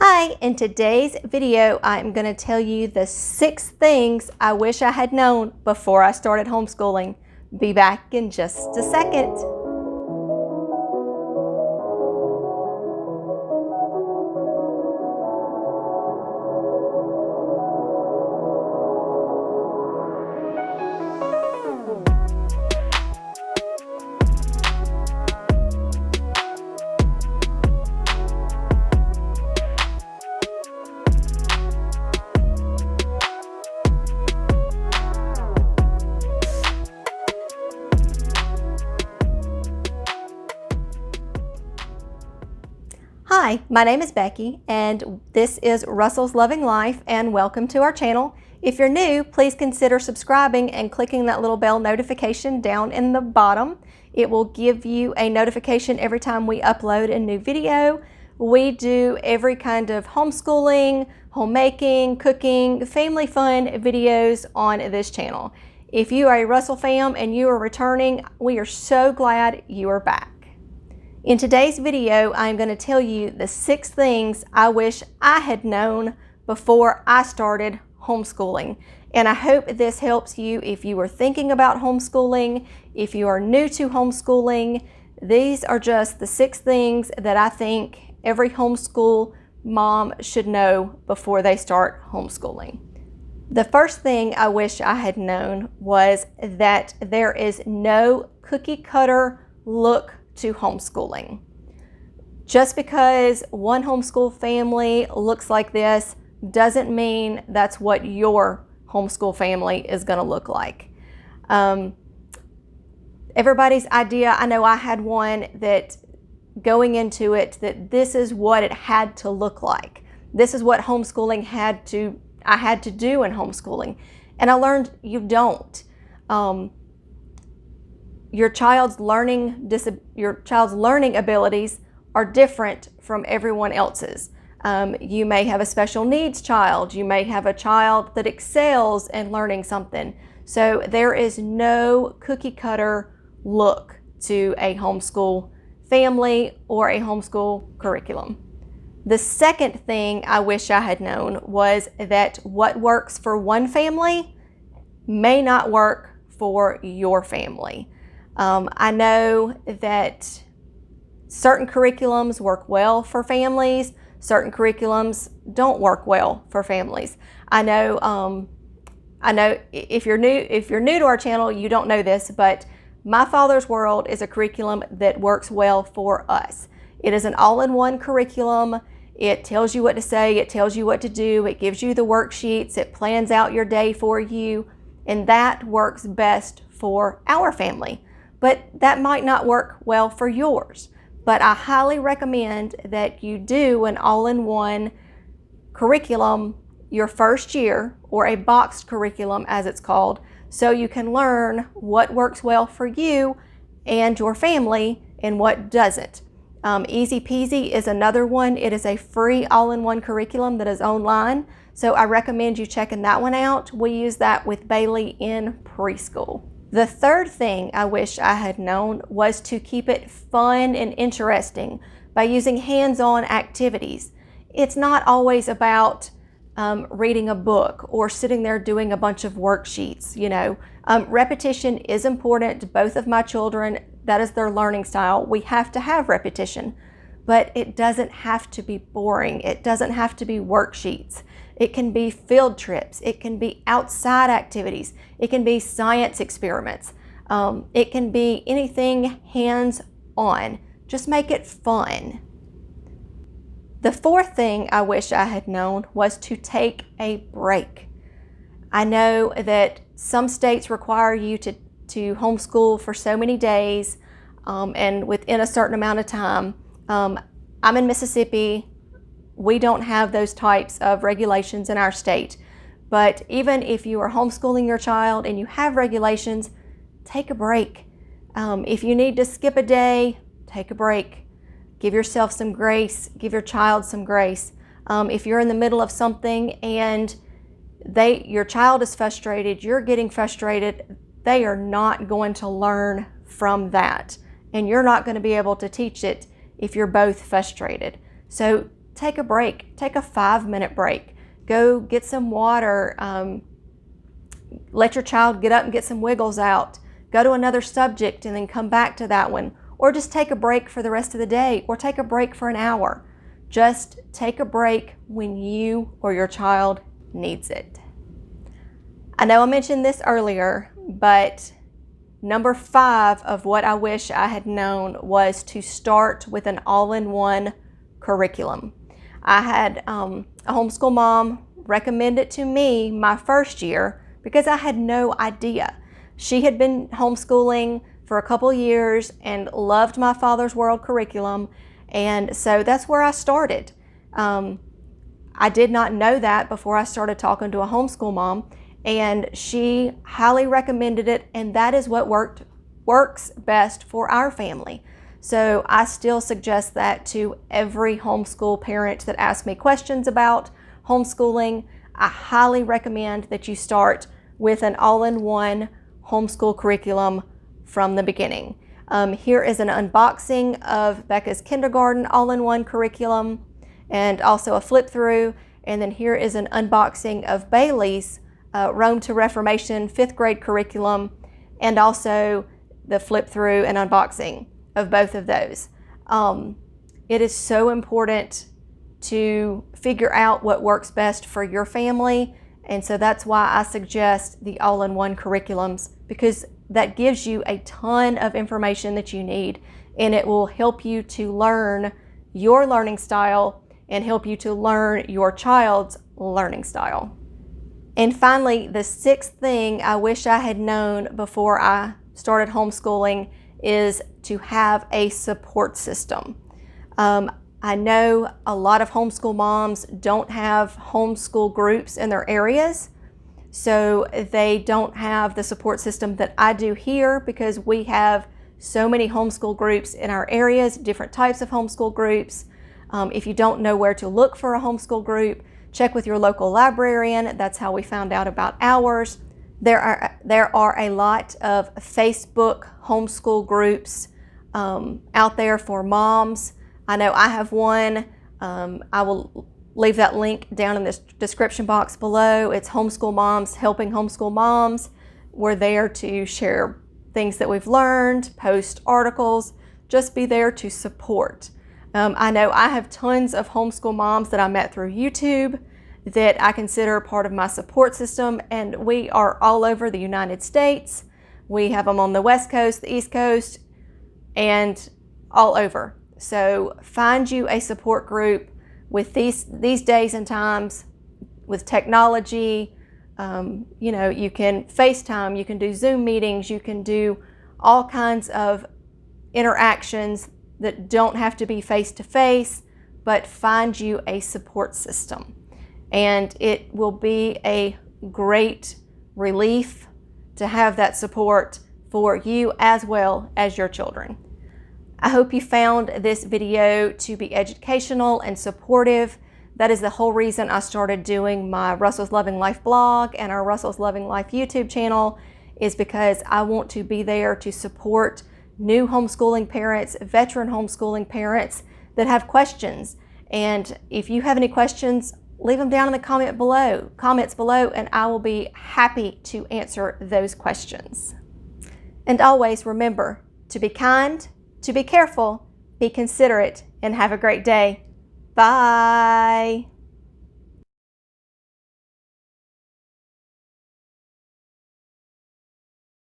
Hi, in today's video, I'm going to tell you the 6 things I wish I had known before I started homeschooling. Be back in just a second. Hi, my name is Becky and this is Russell's Loving Life, and welcome to our channel. If you're new, please consider subscribing and clicking that little bell notification down in the bottom. It will give you a notification every time we upload a new video. We do every kind of homeschooling, homemaking, cooking, family fun videos on this channel. If you are a Russell fam and you are returning, we are so glad you are back. In today's video, I'm going to tell you the 6 things I wish I had known before I started homeschooling. And I hope this helps you if you are thinking about homeschooling, if you are new to homeschooling. These are just the 6 things that I think every homeschool mom should know before they start homeschooling. The first thing I wish I had known was that there is no cookie cutter look to homeschooling. Just because one homeschool family looks like this doesn't mean that's what your homeschool family is going to look like. Everybody's idea, I know I had one that going into it, that this is what it had to look like. This is what homeschooling I had to do in homeschooling. And I learned you don't. Your child's learning abilities are different from everyone else's. You may have a special needs child. You may have a child that excels in learning something. So there is no cookie cutter look to a homeschool family or a homeschool curriculum. The second thing I wish I had known was that what works for one family may not work for your family. I know that certain curriculums work well for families, certain curriculums don't work well for families. I know if you're new to our channel, you don't know this, but My Father's World is a curriculum that works well for us. It is an all-in-one curriculum. It tells you what to say, it tells you what to do, it gives you the worksheets, it plans out your day for you, and that works best for our family. But that might not work well for yours. But I highly recommend that you do an all-in-one curriculum your first year, or a boxed curriculum as it's called, so you can learn what works well for you and your family and what doesn't. Easy Peasy is another one. It is a free all-in-one curriculum that is online, so I recommend you checking that one out. We use that with Bailey in preschool. The third thing I wish I had known was to keep it fun and interesting by using hands-on activities. It's not always about reading a book or sitting there doing a bunch of worksheets. Repetition is important. Both of my children, that is their learning style. We have to have repetition, but it doesn't have to be boring. It doesn't have to be worksheets. It can be field trips. It can be outside activities. It can be science experiments. It can be anything hands-on. Just make it fun. The fourth thing I wish I had known was to take a break. I know that some states require you to homeschool for so many days and within a certain amount of time. I'm in Mississippi. We don't have those types of regulations in our state. But even if you are homeschooling your child and you have regulations, take a break. If you need to skip a day, take a break. Give yourself some grace. Give your child some grace. If you're in the middle of something and your child is frustrated, you're getting frustrated, they are not going to learn from that. And you're not going to be able to teach it if you're both frustrated. So take a break. Take a 5-minute break. Go get some water. Let your child get up and get some wiggles out. Go to another subject and then come back to that one. Or just take a break for the rest of the day, or take a break for an hour. Just take a break when you or your child needs it. I know I mentioned this earlier, but number 5 of what I wish I had known was to start with an all-in-one curriculum. I had a homeschool mom recommend it to me my first year because I had no idea. She had been homeschooling for a couple years and loved my Father's World curriculum, and so that's where I started. I did not know that before I started talking to a homeschool mom, and she highly recommended it, and that is what works best for our family. So I still suggest that to every homeschool parent that asks me questions about homeschooling. I highly recommend that you start with an all-in-one homeschool curriculum from the beginning. Here is an unboxing of Becca's kindergarten all-in-one curriculum and also a flip through. And then here is an unboxing of Bailey's Rome to Reformation 5th grade curriculum, and also the flip through and unboxing of both of those. It is so important to figure out what works best for your family, and so that's why I suggest the all-in-one curriculums, because that gives you a ton of information that you need, and it will help you to learn your learning style and help you to learn your child's learning style. And finally, the 6th thing I wish I had known before I started homeschooling is to have a support system. I know a lot of homeschool moms don't have homeschool groups in their areas, so they don't have the support system that I do here, because we have so many homeschool groups in our areas, different types of homeschool groups. If you don't know where to look for a homeschool group, check with your local librarian. That's how we found out about ours. There are a lot of Facebook homeschool groups out there for moms. I know I have one. I will leave that link down in the description box below. It's Homeschool Moms Helping Homeschool Moms. We're there to share things that we've learned, post articles, just be there to support. I know I have tons of homeschool moms that I met through YouTube that I consider part of my support system, and we are all over the United States. We have them on the West Coast, the East Coast, and all over. So find you a support group with these days and times with technology. You can FaceTime, you can do Zoom meetings, you can do all kinds of interactions that don't have to be face-to-face, but find you a support system. And it will be a great relief to have that support for you as well as your children. I hope you found this video to be educational and supportive. That is the whole reason I started doing my Russell's Loving Life blog and our Russell's Loving Life YouTube channel, is because I want to be there to support new homeschooling parents, veteran homeschooling parents that have questions. And if you have any questions, leave them down in the comments below, and I will be happy to answer those questions. And always remember to be kind, to be careful, be considerate, and have a great day. Bye.